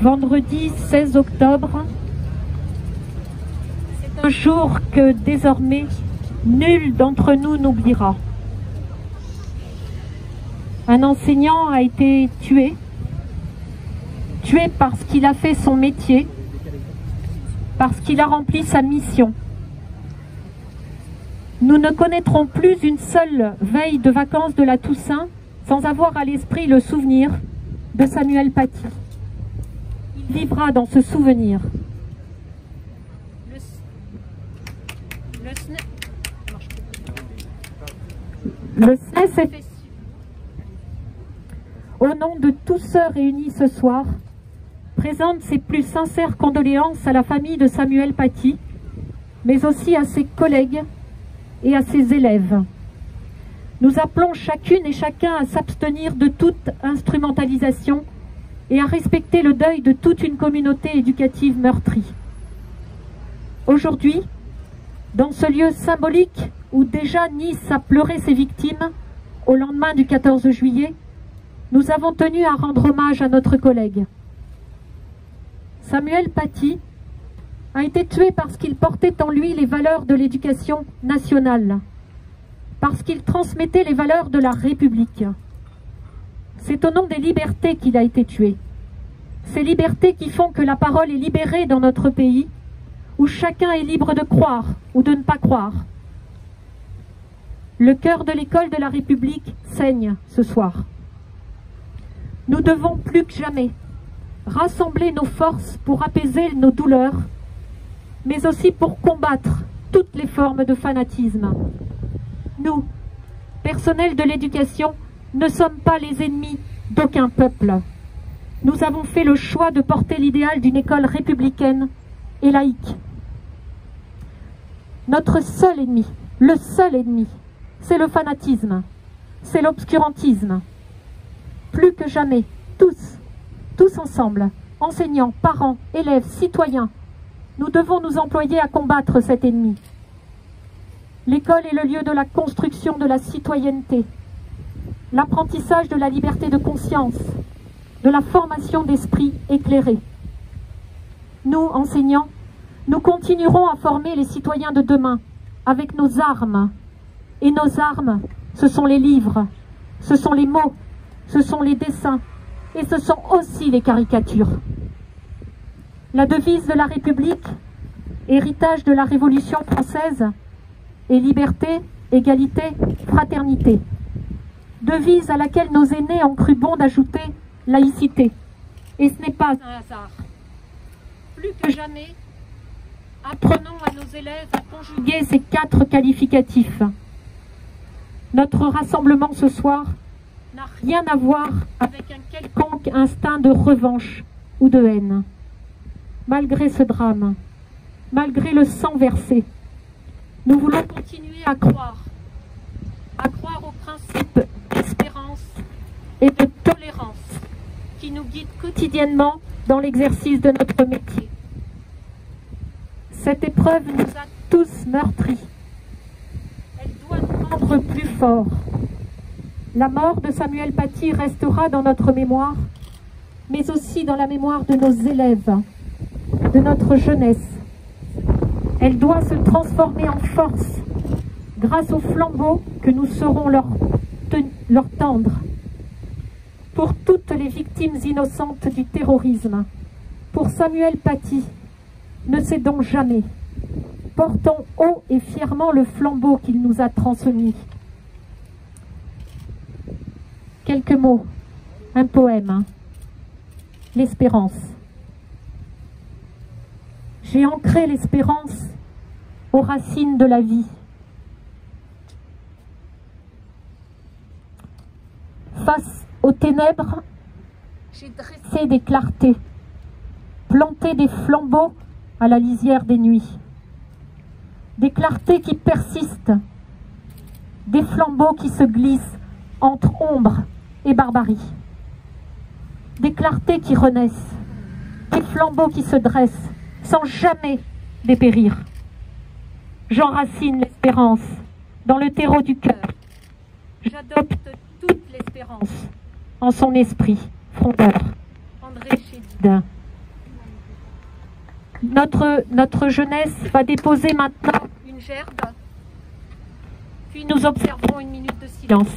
Vendredi 16 octobre, c'est un jour que désormais nul d'entre nous n'oubliera. Un enseignant a été tué parce qu'il a fait son métier, parce qu'il a rempli sa mission. Nous ne connaîtrons plus une seule veille de vacances de la Toussaint sans avoir à l'esprit le souvenir de Samuel Paty. Il vivra dans ce souvenir. Le SNES, au nom de tous ceux réunis ce soir, présente ses plus sincères condoléances à la famille de Samuel Paty, mais aussi à ses collègues et à ses élèves. Nous appelons chacune et chacun à s'abstenir de toute instrumentalisation et à respecter le deuil de toute une communauté éducative meurtrie. Aujourd'hui, dans ce lieu symbolique où déjà Nice a pleuré ses victimes, au lendemain du 14 juillet, nous avons tenu à rendre hommage à notre collègue. Samuel Paty a été tué parce qu'il portait en lui les valeurs de l'éducation nationale, parce qu'il transmettait les valeurs de la République. C'est au nom des libertés qu'il a été tué. Ces libertés qui font que la parole est libérée dans notre pays, où chacun est libre de croire ou de ne pas croire. Le cœur de l'école de la République saigne ce soir. Nous devons plus que jamais rassembler nos forces pour apaiser nos douleurs, mais aussi pour combattre toutes les formes de fanatisme. Nous, personnel de l'éducation, ne sommes pas les ennemis d'aucun peuple. Nous avons fait le choix de porter l'idéal d'une école républicaine et laïque. Notre seul ennemi, le seul ennemi, c'est le fanatisme, c'est l'obscurantisme. Plus que jamais, tous ensemble, enseignants, parents, élèves, citoyens, nous devons nous employer à combattre cet ennemi. L'école est le lieu de la construction de la citoyenneté, l'apprentissage de la liberté de conscience, de la formation d'esprit éclairé. Nous, enseignants, nous continuerons à former les citoyens de demain avec nos armes. Et nos armes, ce sont les livres, ce sont les mots, ce sont les dessins et ce sont aussi les caricatures. La devise de la République, héritage de la Révolution française, est liberté, égalité, fraternité. Devise à laquelle nos aînés ont cru bon d'ajouter laïcité. Et ce n'est pas un hasard. Plus que jamais, apprenons à nos élèves à conjuguer ces 4 qualificatifs. Notre rassemblement ce soir n'a rien à voir avec un quelconque instinct de revanche ou de haine. Malgré ce drame, malgré le sang versé, nous voulons continuer à croire aux principes d'espérance et de tolérance qui nous guident quotidiennement dans l'exercice de notre métier. Cette épreuve nous a tous meurtris. Elle doit nous rendre plus forts. La mort de Samuel Paty restera dans notre mémoire, mais aussi dans la mémoire de nos élèves, de notre jeunesse. Elle doit se transformer en force grâce au flambeau que nous saurons leur tendre. Pour toutes les victimes innocentes du terrorisme, pour Samuel Paty, ne cédons jamais. Portons haut et fièrement le flambeau qu'il nous a transmis. Quelques mots, un poème, l'espérance. J'ai ancré l'espérance aux racines de la vie. Face aux ténèbres, j'ai dressé des clartés, planté des flambeaux à la lisière des nuits. Des clartés qui persistent, des flambeaux qui se glissent entre ombre et barbarie. Des clartés qui renaissent, des flambeaux qui se dressent sans jamais dépérir. J'enracine l'espérance dans le terreau du cœur. J'adopte toute l'espérance en son esprit frondeur. André Chédid. notre jeunesse va déposer maintenant une gerbe, puis nous observerons une minute de silence.